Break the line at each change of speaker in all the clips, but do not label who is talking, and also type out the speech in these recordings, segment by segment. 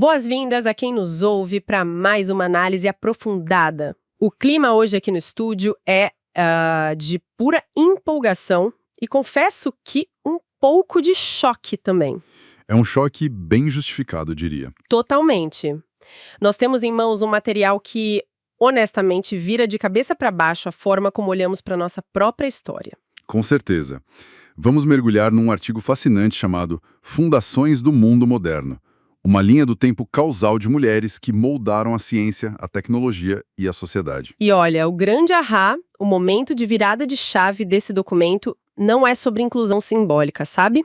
Boas-vindas a quem nos ouve para mais uma análise aprofundada. O clima hoje aqui no estúdio é de pura empolgação e confesso que um pouco de choque também.
É um choque bem justificado, eu diria.
Totalmente. Nós temos em mãos um material que, honestamente, vira de cabeça para baixo a forma como olhamos para nossa própria história.
Com certeza. Vamos mergulhar num artigo fascinante chamado Fundações do Mundo Moderno, uma linha do tempo causal de mulheres que moldaram a ciência, a tecnologia e a sociedade.
E olha, o grande ahá, o momento de virada de chave desse documento, não é sobre inclusão simbólica, sabe?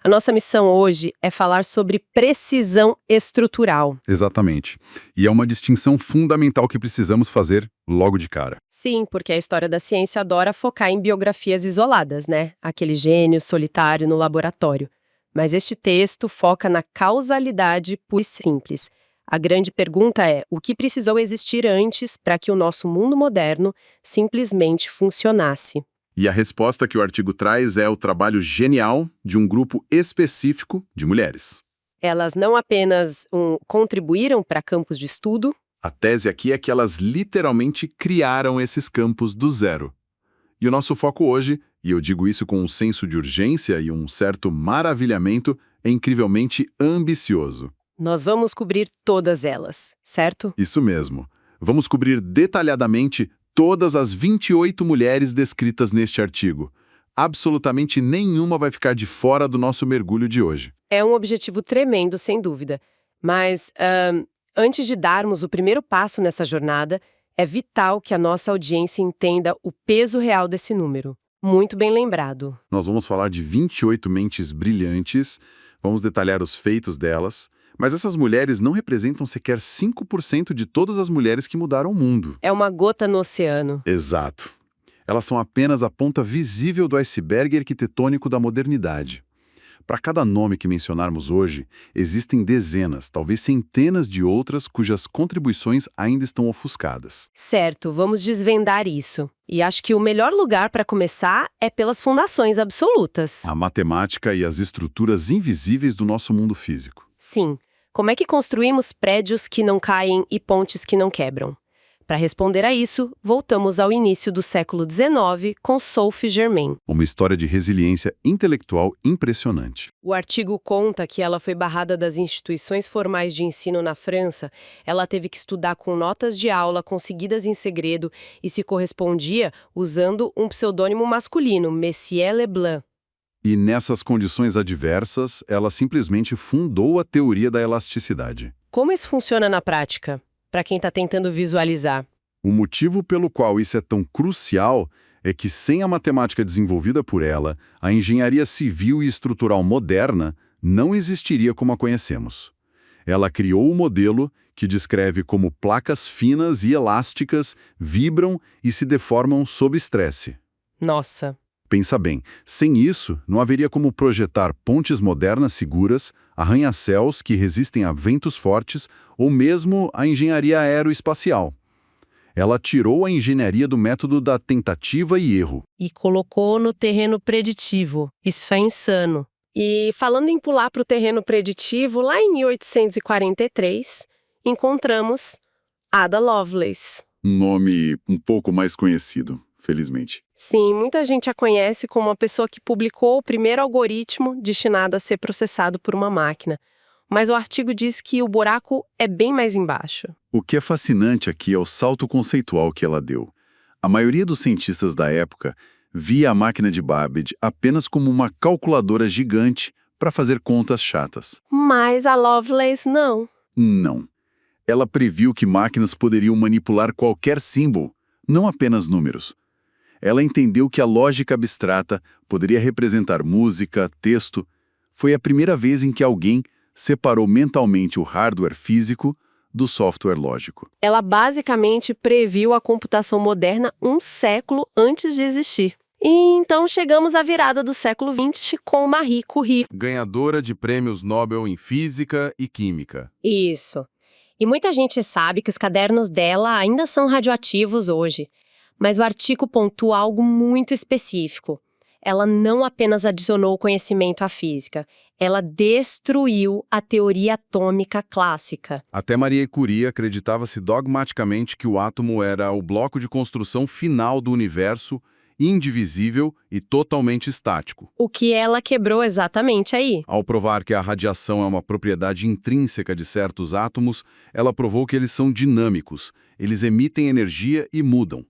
A nossa missão hoje é falar sobre precisão estrutural.
Exatamente. E é uma distinção fundamental que precisamos fazer logo de cara.
Sim, porque a história da ciência adora focar em biografias isoladas, né? Aquele gênio solitário no laboratório. Mas este texto foca na causalidade pura e simples. A grande pergunta é: o que precisou existir antes para que o nosso mundo moderno simplesmente funcionasse?
E a resposta que o artigo traz é o trabalho genial de um grupo específico de mulheres.
Elas não apenas contribuíram para campos de estudo.
A tese aqui é que elas literalmente criaram esses campos do zero. E o nosso foco hoje, e eu digo isso com um senso de urgência e um certo maravilhamento, é incrivelmente ambicioso.
Nós vamos cobrir todas elas, certo?
Isso mesmo. Vamos cobrir detalhadamente todas as 28 mulheres descritas neste artigo. Absolutamente nenhuma vai ficar de fora do nosso mergulho de hoje.
É um objetivo tremendo, sem dúvida. Mas, antes de darmos o primeiro passo nessa jornada, é vital que a nossa audiência entenda o peso real desse número. Muito bem lembrado.
Nós vamos falar de 28 mentes brilhantes, vamos detalhar os feitos delas, mas essas mulheres não representam sequer 5% de todas as mulheres que mudaram o mundo.
É uma gota no oceano.
Exato. Elas são apenas a ponta visível do iceberg arquitetônico da modernidade. Para cada nome que mencionarmos hoje, existem dezenas, talvez centenas de outras cujas contribuições ainda estão ofuscadas.
Certo, vamos desvendar isso. E acho que o melhor lugar para começar é pelas fundações absolutas.
A matemática e as estruturas invisíveis do nosso mundo físico.
Sim. Como é que construímos prédios que não caem e pontes que não quebram? Para responder a isso, voltamos ao início do século XIX com Sophie Germain.
Uma história de resiliência intelectual impressionante.
O artigo conta que ela foi barrada das instituições formais de ensino na França, ela teve que estudar com notas de aula conseguidas em segredo e se correspondia usando um pseudônimo masculino, Messier Leblanc.
E nessas condições adversas, ela simplesmente fundou a teoria da elasticidade.
Como isso funciona na prática? Para quem está tentando visualizar.
O motivo pelo qual isso é tão crucial é que, sem a matemática desenvolvida por ela, a engenharia civil e estrutural moderna não existiria como a conhecemos. Ela criou o modelo que descreve como placas finas e elásticas vibram e se deformam sob estresse.
Nossa!
Pensa bem, sem isso, não haveria como projetar pontes modernas seguras, arranha-céus que resistem a ventos fortes ou mesmo a engenharia aeroespacial. Ela tirou a engenharia do método da tentativa e erro.
E colocou no terreno preditivo. Isso é insano. E falando em pular para o terreno preditivo, lá em 1843, encontramos Ada Lovelace.
Um nome um pouco mais conhecido, felizmente.
Sim, muita gente a conhece como uma pessoa que publicou o primeiro algoritmo destinado a ser processado por uma máquina. Mas o artigo diz que o buraco é bem mais embaixo.
O que é fascinante aqui é o salto conceitual que ela deu. A maioria dos cientistas da época via a máquina de Babbage apenas como uma calculadora gigante para fazer contas chatas.
Mas a Lovelace não.
Não. Ela previu que máquinas poderiam manipular qualquer símbolo, não apenas números. Ela entendeu que a lógica abstrata poderia representar música, texto. Foi a primeira vez em que alguém separou mentalmente o hardware físico do software lógico.
Ela basicamente previu a computação moderna um século antes de existir. E então chegamos à virada do século XX com Marie Curie.
Ganhadora de prêmios Nobel em Física e Química.
Isso. E muita gente sabe que os cadernos dela ainda são radioativos hoje. Mas o artigo pontua algo muito específico. ela não apenas adicionou conhecimento à física, ela destruiu a teoria atômica clássica.
Até Marie Curie acreditava-se dogmaticamente que o átomo era o bloco de construção final do universo, indivisível e totalmente estático.
O que ela quebrou exatamente aí.
Ao provar que a radiação é uma propriedade intrínseca de certos átomos, ela provou que eles são dinâmicos, eles emitem energia e mudam.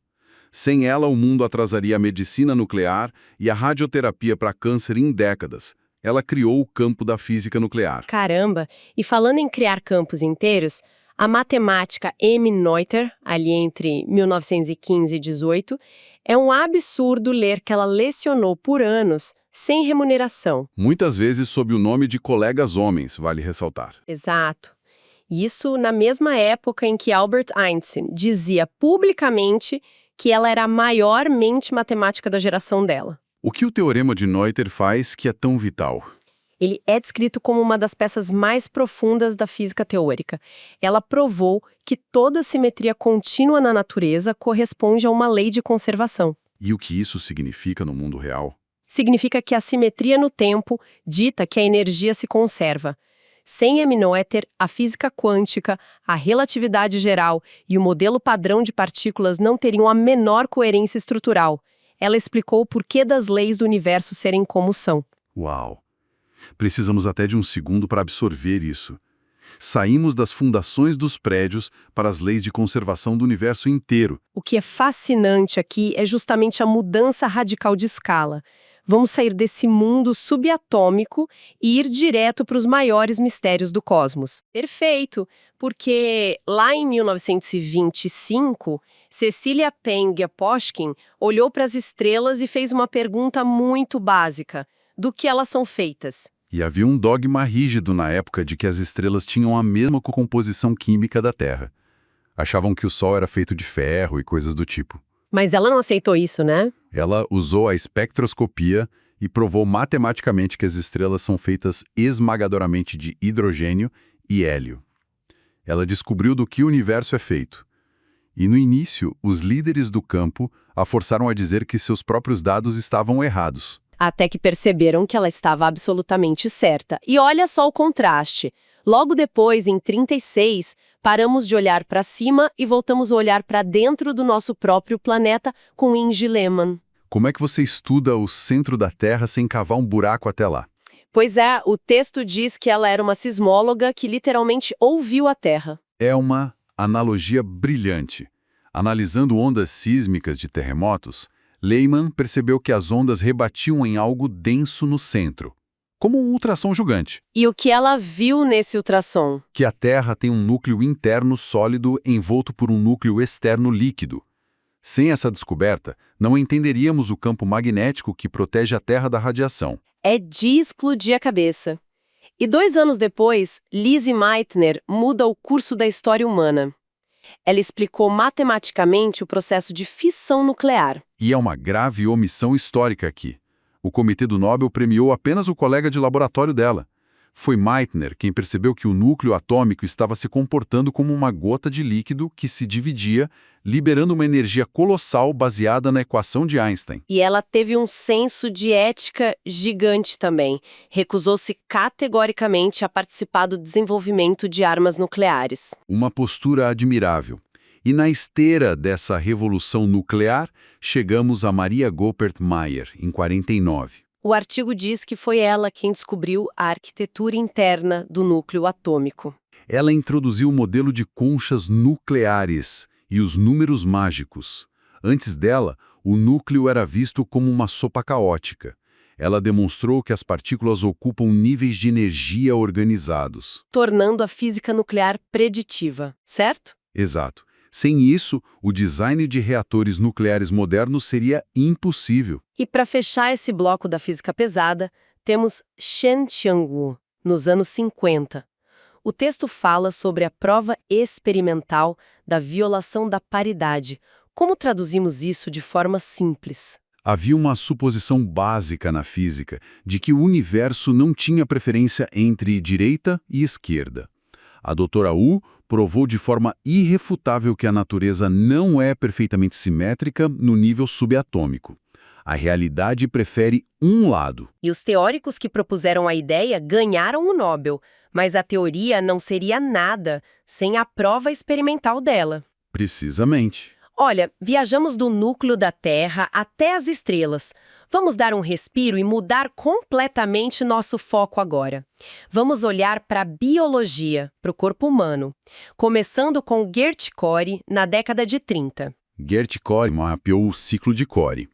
Sem ela, o mundo atrasaria a medicina nuclear e a radioterapia para câncer em décadas. Ela criou o campo da física nuclear.
Caramba! E falando em criar campos inteiros, a matemática M. Noether, ali entre 1915 e 18, é um absurdo ler que ela lecionou por anos, sem remuneração.
Muitas vezes sob o nome de colegas homens, vale ressaltar.
Exato. Isso na mesma época em que Albert Einstein dizia publicamente que ela era a maior mente matemática da geração dela.
O que o Teorema de Noether faz que é tão vital?
Ele é descrito como uma das peças mais profundas da física teórica. Ela provou que toda simetria contínua na natureza corresponde a uma lei de conservação.
E o que isso significa no mundo real?
Significa que a simetria no tempo dita que a energia se conserva. Sem M. Noether, a física quântica, a relatividade geral e o modelo padrão de partículas não teriam a menor coerência estrutural. Ela explicou o porquê das leis do universo serem como são.
Uau! Precisamos até de um segundo para absorver isso. Saímos das fundações dos prédios para as leis de conservação do universo inteiro.
O que é fascinante aqui é justamente a mudança radical de escala. Vamos sair desse mundo subatômico e ir direto para os maiores mistérios do cosmos. Perfeito, porque lá em 1925, Cecilia Peng-Poshkin olhou para as estrelas e fez uma pergunta muito básica: do que elas são feitas?
E havia um dogma rígido na época de que as estrelas tinham a mesma composição química da Terra. Achavam que o Sol era feito de ferro e coisas do tipo.
Mas ela não aceitou isso, né?
Ela usou a espectroscopia e provou matematicamente que as estrelas são feitas esmagadoramente de hidrogênio e hélio. Ela descobriu do que o universo é feito. E no início, os líderes do campo a forçaram a dizer que seus próprios dados estavam errados.
Até que perceberam que ela estava absolutamente certa. E olha só o contraste. Logo depois, em 36, paramos de olhar para cima e voltamos a olhar para dentro do nosso próprio planeta com Inge Lehmann.
Como é que você estuda o centro da Terra sem cavar um buraco até lá?
Pois é, o texto diz que ela era uma sismóloga que literalmente ouviu a Terra.
É uma analogia brilhante. Analisando ondas sísmicas de terremotos, Lehmann percebeu que as ondas rebatiam em algo denso no centro, como um ultrassom gigante.
E o que ela viu nesse ultrassom?
Que a Terra tem um núcleo interno sólido envolto por um núcleo externo líquido. Sem essa descoberta, não entenderíamos o campo magnético que protege a Terra da radiação.
É de explodir a cabeça. E 2 anos depois, Lise Meitner muda o curso da história humana. Ela explicou matematicamente o processo de fissão nuclear.
E é uma grave omissão histórica aqui. O Comitê do Nobel premiou apenas o colega de laboratório dela. Foi Meitner quem percebeu que o núcleo atômico estava se comportando como uma gota de líquido que se dividia, liberando uma energia colossal baseada na equação de Einstein.
E ela teve um senso de ética gigante também. Recusou-se categoricamente a participar do desenvolvimento de armas nucleares.
Uma postura admirável. E na esteira dessa revolução nuclear, chegamos a Maria Goeppert Mayer, em 49.
O artigo diz que foi ela quem descobriu a arquitetura interna do núcleo atômico.
Ela introduziu o modelo de conchas nucleares e os números mágicos. Antes dela, o núcleo era visto como uma sopa caótica. Ela demonstrou que as partículas ocupam níveis de energia organizados.
Tornando a física nuclear preditiva, certo?
Exato. Sem isso, o design de reatores nucleares modernos seria impossível.
E para fechar esse bloco da física pesada, temos Shen Qiangwu, nos anos 50. O texto fala sobre a prova experimental da violação da paridade. Como traduzimos isso de forma simples?
Havia uma suposição básica na física de que o universo não tinha preferência entre direita e esquerda. A doutora Wu provou de forma irrefutável que a natureza não é perfeitamente simétrica no nível subatômico.
A realidade prefere um lado.
E os teóricos que propuseram a ideia ganharam o Nobel, mas a teoria não seria nada sem a prova experimental dela.
Precisamente.
Olha, viajamos do núcleo da Terra até as estrelas. Vamos dar um respiro e mudar completamente nosso foco agora. Vamos olhar para a biologia, para o corpo humano, começando com Gert Corey na década de 30.
Gert Corey mapeou o ciclo de Corey.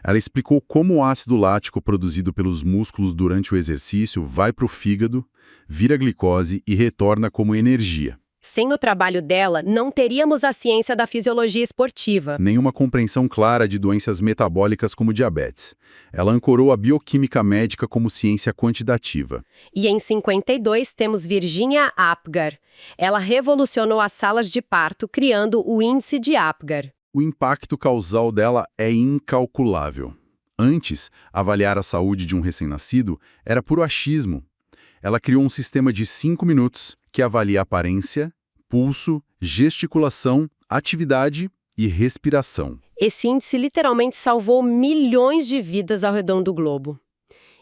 Ela explicou como o ácido lático produzido pelos músculos durante o exercício vai para o fígado, vira glicose e retorna como energia.
Sem o trabalho dela, não teríamos a ciência da fisiologia esportiva.
Nenhuma compreensão clara de doenças metabólicas como diabetes. Ela ancorou a bioquímica médica como ciência quantitativa.
E em 52 temos Virginia Apgar. Ela revolucionou as salas de parto, criando o índice de Apgar.
O impacto causal dela é incalculável. Antes, avaliar a saúde de um recém-nascido era puro achismo. Ela criou um sistema de 5 minutos que avalia aparência, pulso, gesticulação, atividade e respiração.
Esse índice literalmente salvou milhões de vidas ao redor do globo.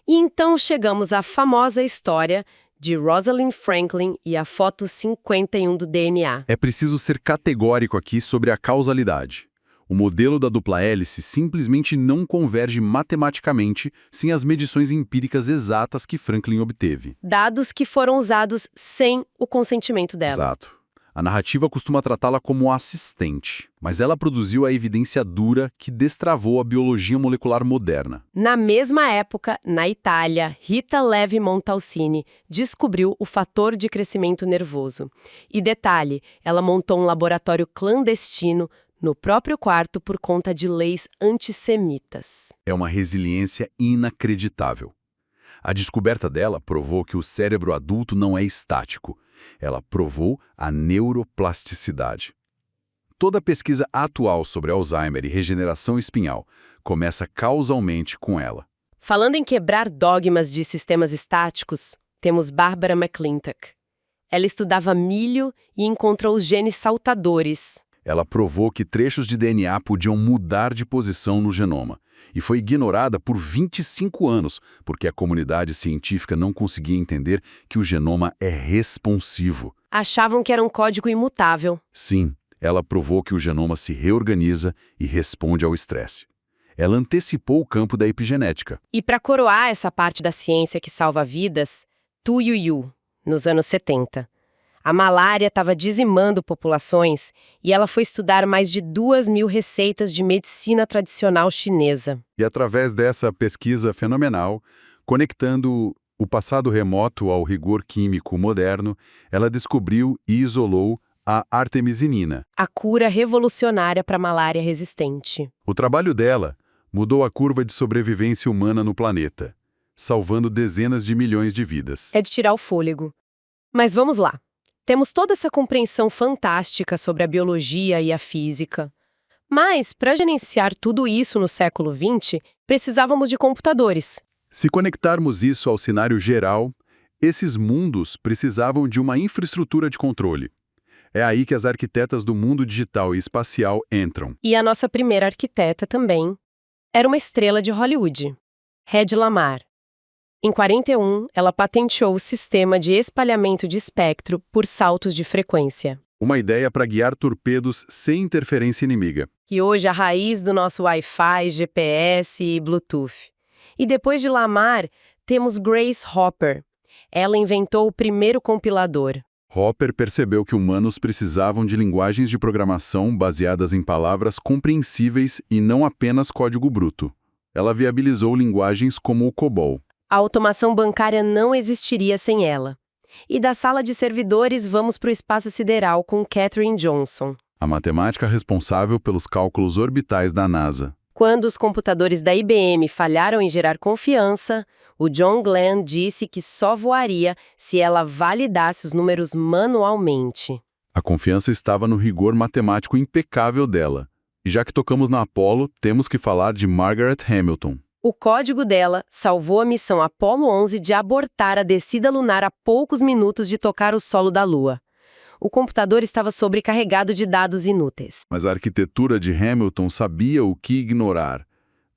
E então chegamos à famosa história de Rosalind Franklin e a foto 51 do DNA.
É preciso ser categórico aqui sobre a causalidade. O modelo da dupla hélice simplesmente não converge matematicamente sem as medições empíricas exatas que Franklin obteve.
Dados que foram usados sem o consentimento dela.
Exato. A narrativa costuma tratá-la como assistente, mas ela produziu a evidência dura que destravou a biologia molecular moderna.
Na mesma época, na Itália, Rita Levi-Montalcini descobriu o fator de crescimento nervoso. E detalhe, ela montou um laboratório clandestino no próprio quarto por conta de leis antissemitas.
É uma resiliência inacreditável. A descoberta dela provou que o cérebro adulto não é estático. Ela provou a neuroplasticidade. Toda pesquisa atual sobre Alzheimer e regeneração espinhal começa causalmente com ela.
Falando em quebrar dogmas de sistemas estáticos, temos Barbara McClintock. Ela estudava milho e encontrou os genes saltadores.
Ela provou que trechos de DNA podiam mudar de posição no genoma, e foi ignorada por 25 anos, porque a comunidade científica não conseguia entender que o genoma é responsivo.
Achavam que era um código imutável.
Sim, ela provou que o genoma se reorganiza e responde ao estresse. Ela antecipou o campo da epigenética.
E para coroar essa parte da ciência que salva vidas, Tu Youyou, nos anos 70. A malária estava dizimando populações e ela foi estudar mais de 2.000 receitas de medicina tradicional chinesa.
E através dessa pesquisa fenomenal, conectando o passado remoto ao rigor químico moderno, ela descobriu e isolou a artemisinina.
A cura revolucionária para a malária resistente.
O trabalho dela mudou a curva de sobrevivência humana no planeta, salvando dezenas de milhões de vidas.
É de tirar o fôlego. Mas vamos lá. Temos toda essa compreensão fantástica sobre a biologia e a física. Mas, para gerenciar tudo isso no século XX, precisávamos de computadores.
Se conectarmos isso ao cenário geral, esses mundos precisavam de uma infraestrutura de controle. É aí que as arquitetas do mundo digital e espacial entram.
E a nossa primeira arquiteta também era uma estrela de Hollywood, Hedy Lamarr. Em 41, ela patenteou o sistema de espalhamento de espectro por saltos de frequência.
Uma ideia para guiar torpedos sem interferência inimiga.
Que hoje é a raiz do nosso Wi-Fi, GPS e Bluetooth. E depois de Lamarr, temos Grace Hopper. Ela inventou o primeiro compilador.
Hopper percebeu que humanos precisavam de linguagens de programação baseadas em palavras compreensíveis e não apenas código bruto. Ela viabilizou linguagens como o COBOL.
A automação bancária não existiria sem ela. E da sala de servidores vamos para o espaço sideral com Katherine Johnson.
A matemática responsável pelos cálculos orbitais da NASA.
Quando os computadores da IBM falharam em gerar confiança, o John Glenn disse que só voaria se ela validasse os números manualmente.
A confiança estava no rigor matemático impecável dela. E já que tocamos na Apollo, temos que falar de Margaret Hamilton.
O código dela salvou a missão Apollo 11 de abortar a descida lunar a poucos minutos de tocar o solo da Lua. O computador estava sobrecarregado de dados inúteis.
Mas a arquitetura de Hamilton sabia o que ignorar.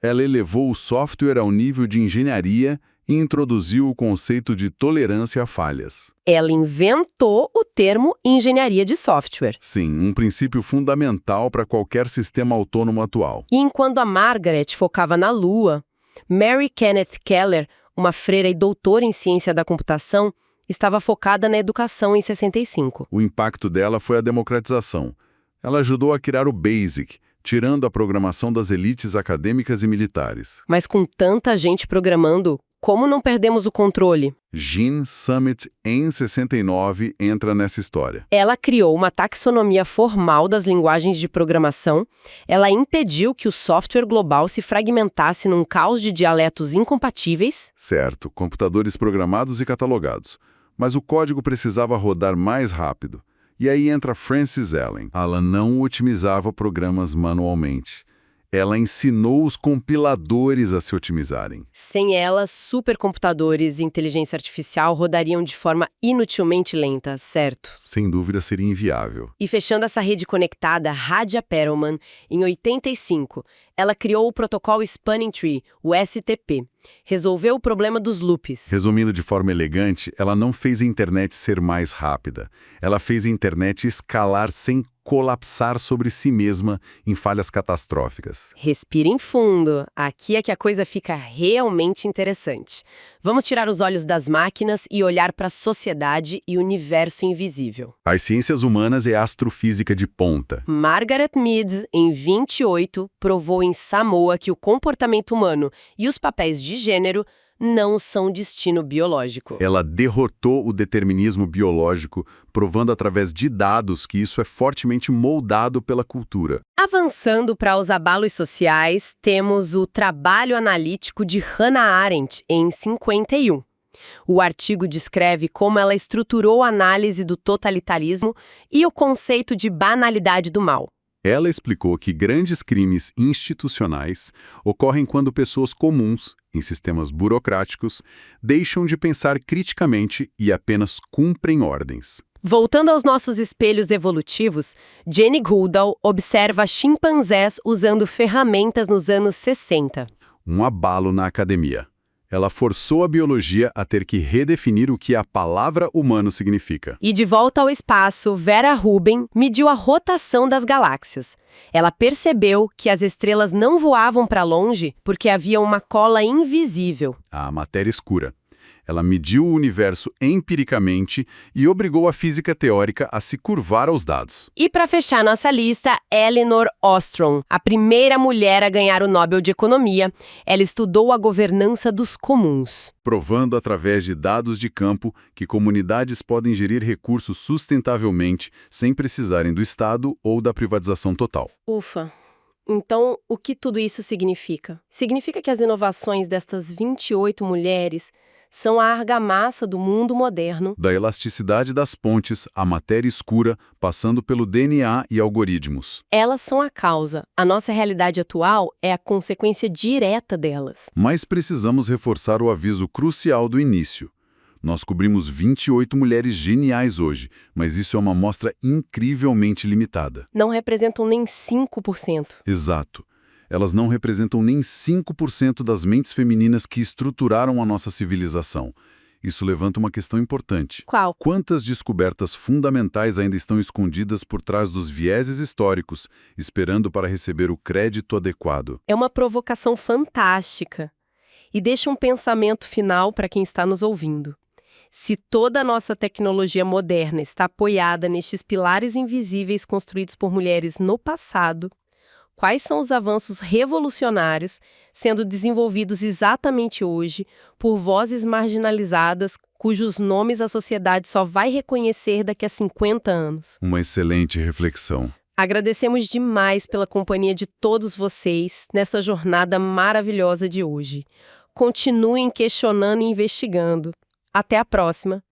Ela elevou o software ao nível de engenharia e introduziu o conceito de tolerância a falhas.
Ela inventou o termo engenharia de software.
Sim, um princípio fundamental para qualquer sistema autônomo atual.
E enquanto a Margaret focava na Lua, Mary Kenneth Keller, uma freira e doutora em ciência da computação, estava focada na educação em 65.
O impacto dela foi a democratização. Ela ajudou a criar o BASIC, tirando a programação das elites acadêmicas e militares.
Mas com tanta gente programando, como não perdemos o controle?
Jean Summit, em 69, entra nessa história.
Ela criou uma taxonomia formal das linguagens de programação, ela impediu que o software global se fragmentasse num caos de dialetos incompatíveis.
Certo, computadores programados e catalogados. Mas o código precisava rodar mais rápido. E aí entra Frances Allen. Ela não otimizava programas manualmente. Ela ensinou os compiladores a se otimizarem.
Sem ela, supercomputadores e inteligência artificial rodariam de forma inutilmente lenta, certo?
Sem dúvida seria inviável.
E fechando essa rede conectada, Radia Perelman, em 85, ela criou o protocolo Spanning Tree, o STP. Resolveu o problema dos loops.
Resumindo de forma elegante, ela não fez a internet ser mais rápida. Ela fez a internet escalar sem colapsar sobre si mesma em falhas catastróficas.
Respirem fundo. Aqui é que a coisa fica realmente interessante. Vamos tirar os olhos das máquinas e olhar para a sociedade e o universo invisível.
As ciências humanas é a astrofísica de ponta.
Margaret Mead, em 28, provou em Samoa que o comportamento humano e os papéis de gênero não são destino biológico.
Ela derrotou o determinismo biológico, provando através de dados que isso é fortemente moldado pela cultura.
Avançando para os abalos sociais, temos o trabalho analítico de Hannah Arendt, em 51. O artigo descreve como ela estruturou a análise do totalitarismo e o conceito de banalidade do mal.
Ela explicou que grandes crimes institucionais ocorrem quando pessoas comuns, em sistemas burocráticos, deixam de pensar criticamente e apenas cumprem ordens.
Voltando aos nossos espelhos evolutivos, Jane Goodall observa chimpanzés usando ferramentas nos anos 60.
Um abalo na academia. Ela forçou a biologia a ter que redefinir o que a palavra humano significa.
E de volta ao espaço, Vera Rubin mediu a rotação das galáxias. Ela percebeu que as estrelas não voavam para longe porque havia uma cola invisível.
A matéria escura. Ela mediu o universo empiricamente e obrigou a física teórica a se curvar aos dados.
E para fechar nossa lista, Elinor Ostrom, a primeira mulher a ganhar o Nobel de Economia. Ela estudou a governança dos comuns,
Provando através de dados de campo que comunidades podem gerir recursos sustentavelmente sem precisarem do Estado ou da privatização total.
Ufa! Então, o que tudo isso significa? Significa que as inovações destas 28 mulheres são a argamassa do mundo moderno.
Da elasticidade das pontes à matéria escura, passando pelo DNA e algoritmos.
Elas são a causa. A nossa realidade atual é a consequência direta delas.
Mas precisamos reforçar o aviso crucial do início. Nós cobrimos 28 mulheres geniais hoje, mas isso é uma amostra incrivelmente limitada.
Não representam nem 5%.
Exato. Elas não representam nem 5% das mentes femininas que estruturaram a nossa civilização. Isso levanta uma questão importante.
Qual?
Quantas descobertas fundamentais ainda estão escondidas por trás dos vieses históricos, esperando para receber o crédito adequado?
É uma provocação fantástica. E deixa um pensamento final para quem está nos ouvindo. Se toda a nossa tecnologia moderna está apoiada nestes pilares invisíveis construídos por mulheres no passado, quais são os avanços revolucionários sendo desenvolvidos exatamente hoje por vozes marginalizadas cujos nomes a sociedade só vai reconhecer daqui a 50 anos?
Uma excelente reflexão.
Agradecemos demais pela companhia de todos vocês nessa jornada maravilhosa de hoje. Continuem questionando e investigando. Até a próxima!